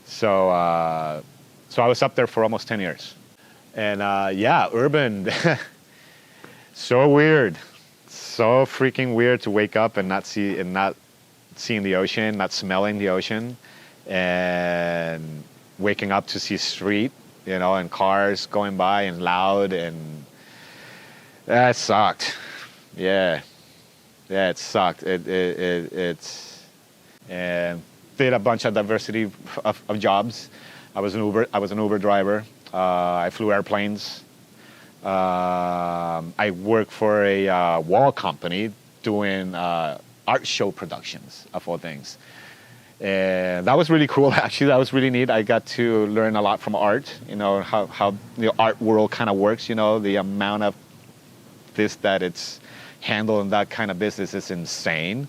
So I was up there for almost 10 years. And urban, so weird. So freaking weird to wake up and not seeing the ocean, not smelling the ocean, and waking up to see street, and cars going by and loud, and that sucked. Yeah, it sucked. It's and did a bunch of diversity of jobs. I was an Uber driver. I flew airplanes. I worked for a wall company doing art show productions, of all things. And that was really cool, actually. That was really neat. I got to learn a lot from art, how the art world kind of works, the amount of this that it's handled in that kind of business is insane.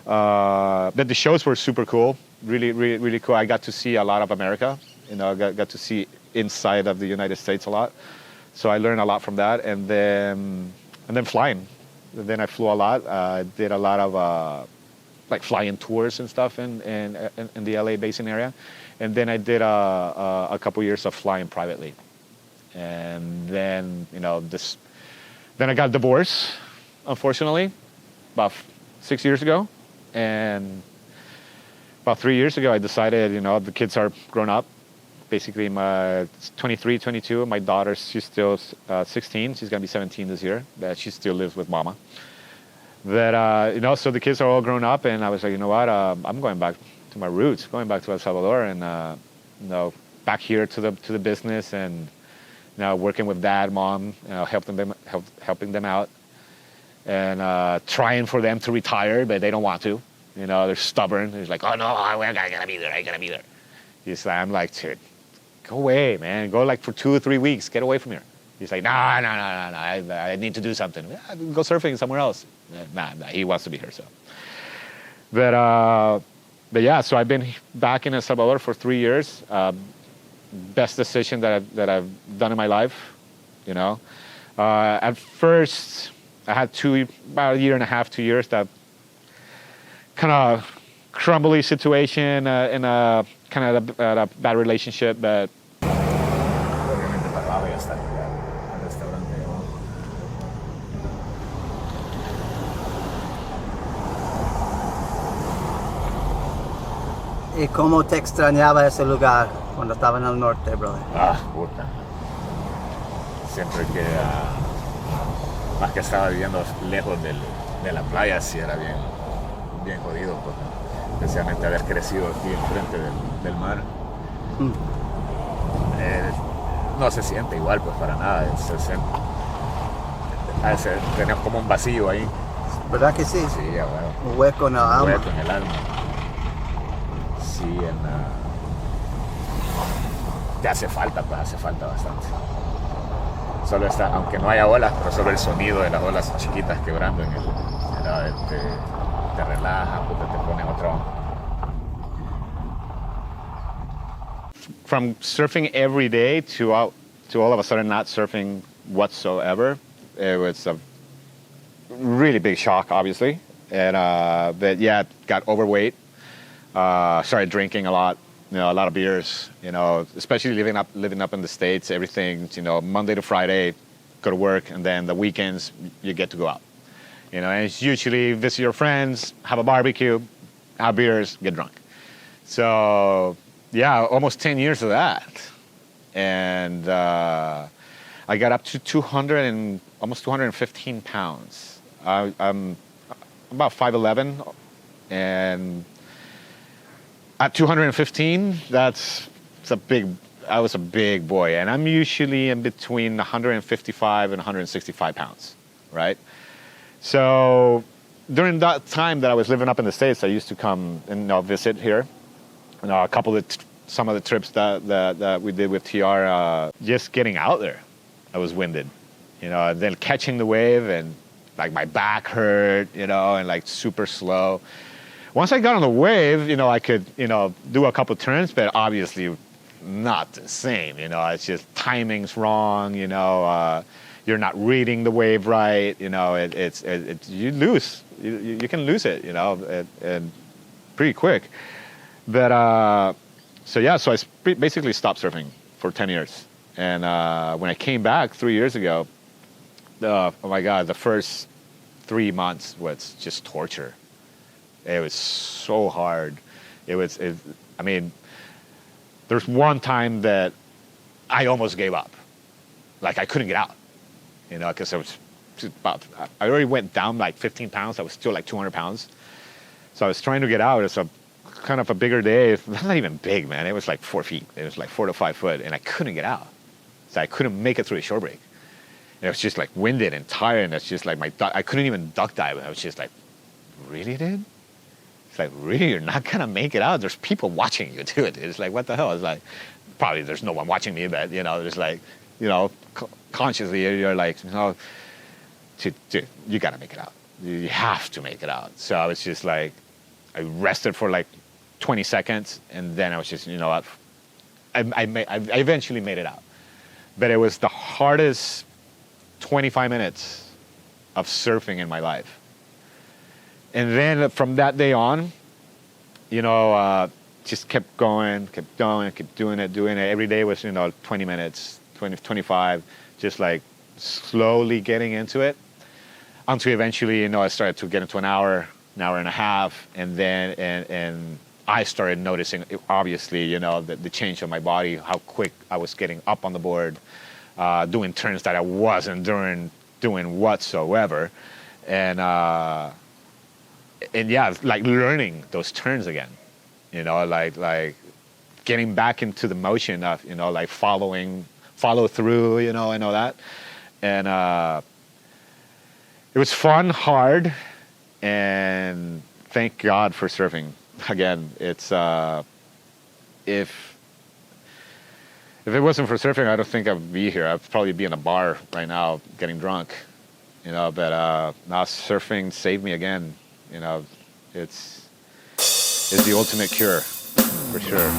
But the shows were super cool, really, really, really cool. I got to see a lot of America, got to see inside of the United States a lot. So I learned a lot from that, and then flying. Then I flew a lot. I did a lot of like flying tours and stuff in the LA basin area, and then I did a couple years of flying privately, and then then I got divorced, unfortunately, about 6 years ago, and about 3 years ago I decided the kids are grown up. Basically, my 23, 22. My daughter, she's still 16. She's gonna be 17 this year. But she still lives with mama. But so the kids are all grown up, and I was like, I'm going back to my roots, going back to El Salvador, and back here to the business, and working with dad, mom, helping them out, and trying for them to retire, but they don't want to. They're stubborn. They're like, oh no, I gotta be there. I'm like, dude, go away, man. Go like for 2 or 3 weeks. Get away from here. He's like, no. I need to do something. Go surfing somewhere else. Nah, he wants to be here. So, but yeah. So I've been back in El Salvador for 3 years. Best decision that I've done in my life. you know. At first, I had about a year and a half, 2 years, that kind of crumbly situation in a kind of a bad relationship, but ¿Y cómo te extrañaba ese lugar cuando estaba en el norte, brother? Puta. Siempre que, más que estaba viviendo lejos de la playa, sí era bien jodido, porque especialmente haber crecido aquí enfrente del mar. No se siente igual, pues, para nada. Tenemos como un vacío ahí. ¿Verdad que sí? Sí, bueno. Un hueco en el alma. Un hueco en el alma. Sí, te hace falta bastante. Solo está, aunque no haya olas, pero solo el sonido de las olas chiquitas quebrando te relaja, te pone otro. From surfing every day to all of a sudden not surfing whatsoever, it was a really big shock, obviously. And but yeah, got overweight. Started drinking a lot, a lot of beers, especially living up in the States. Everything, Monday to Friday, go to work, and then the weekends you get to go out. And it's usually visit your friends, have a barbecue, have beers, get drunk. So yeah, almost 10 years of that, and I got up to almost 215 pounds. I'm about 5'11", and at 215, I was a big boy, and I'm usually in between 155 and 165 pounds, right? So during that time that I was living up in the States, I used to come and visit here. Some of the trips that we did with TR, just getting out there, I was winded, and then catching the wave, and like my back hurt, and like super slow. Once I got on the wave, I could, do a couple turns, but obviously not the same. It's just timing's wrong. You're not reading the wave right. You lose. You can lose it. And pretty quick. But so I basically stopped surfing for 10 years. And when I came back 3 years ago, oh my God, the first 3 months was just torture. It was so hard. There's one time that I almost gave up. Like, I couldn't get out, because I already went down like 15 pounds. I was still like 200 pounds. So I was trying to get out. It's a kind of a bigger day. It's not even big, man. It was like 4 feet. It was like 4 to 5 foot, and I couldn't get out. So I couldn't make it through the shore break. And it was just like winded and tired, and it's just like I couldn't even duck dive. I was just like, really, dude? It's like, really, you're not gonna make it out? There's people watching you do it. It's like, what the hell? It's like, probably there's no one watching me, but there's like, consciously you're like, you gotta make it out. You have to make it out. So I was just like, I rested for like 20 seconds, and then I was just, I eventually made it out. But it was the hardest 25 minutes of surfing in my life. And then from that day on, just kept going, kept doing it. Every day was, 20 minutes, 25, just like slowly getting into it until eventually, I started to get into an hour and a half. And then, and I started noticing, obviously, the change of my body, how quick I was getting up on the board, doing turns that I wasn't doing whatsoever. And yeah, like learning those turns again, like getting back into the motion of, like follow through, and all that. And it was fun, hard, and thank God for surfing. Again, it's if it wasn't for surfing, I don't think I'd be here. I'd probably be in a bar right now getting drunk, but now surfing saved me again. It's the ultimate cure, for sure.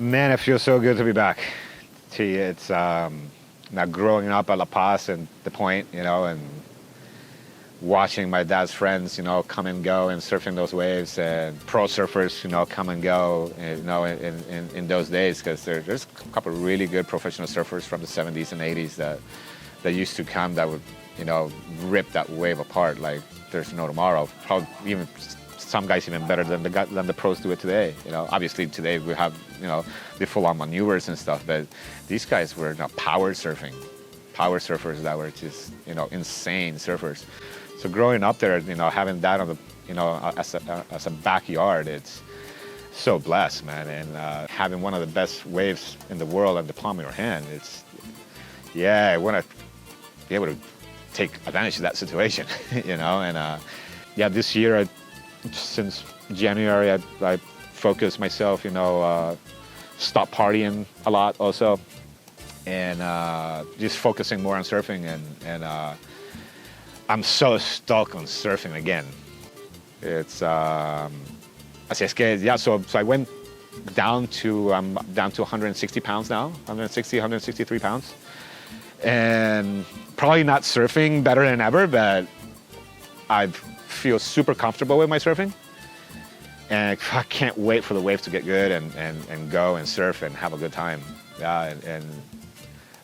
Man, it feels so good to be back. Gee, it's now growing up at La Paz and the Point, you know, and watching my dad's friends, you know, come and go and surfing those waves, and pro surfers, you know, come and go, you know, in those days, because there's a couple of really good professional surfers from the 70s and 80s that used to come that would, you know, rip that wave apart like there's no tomorrow. Probably even some guys even better than the pros do it today. You know, obviously today we have, you know, the full-on maneuvers and stuff, but these guys were, you know, power surfers that were just, you know, insane surfers. So growing up there, you know, having that on the, you know, as a backyard, it's so blessed, man. And having one of the best waves in the world at the palm of your hand, it's, yeah, I want to be able to take advantage of that situation, you know. And yeah, this year, since January, I focused myself, you know, stop partying a lot also, and just focusing more on surfing, and I'm so stuck on surfing again. It's así es que yeah. So I went down to I'm down to 160 pounds now, 163 pounds, and probably not surfing better than ever, but I feel super comfortable with my surfing, and I can't wait for the waves to get good and go and surf and have a good time. Yeah, and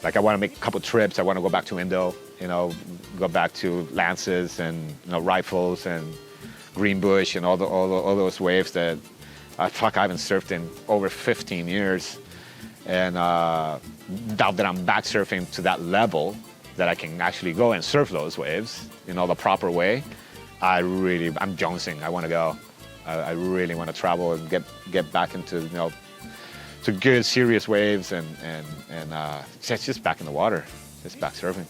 like I want to make a couple trips. I want to go back to Indo, you know, go back to Lances and, you know, Rifles and Greenbush and all those waves that I haven't surfed in over 15 years. And now that I'm back surfing to that level that I can actually go and surf those waves, you know, the proper way, I'm jonesing. I want to go. I really want to travel and get back into, you know, to good serious waves and just back in the water, just back surfing.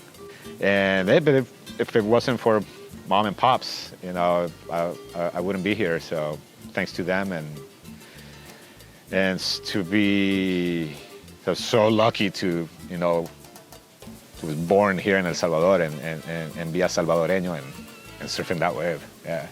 And if it wasn't for Mom and Pops, you know, I wouldn't be here. So thanks to them, and to be so lucky to, you know, to was born here in El Salvador and be a Salvadoreño and surfing that wave. Yeah.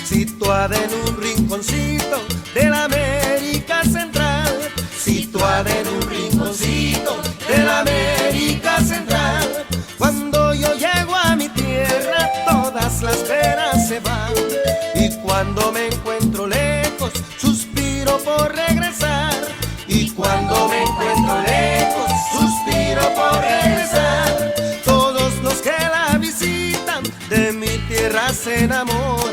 Situada en un rinconcito de la América Central, situada en un rinconcito de la América Central. Cuando yo llego a mi tierra, todas las penas se van, y cuando me encuentro lejos, suspiro por regresar, y cuando me encuentro lejos, suspiro por regresar. Todos los que la visitan de mi tierra se enamoran,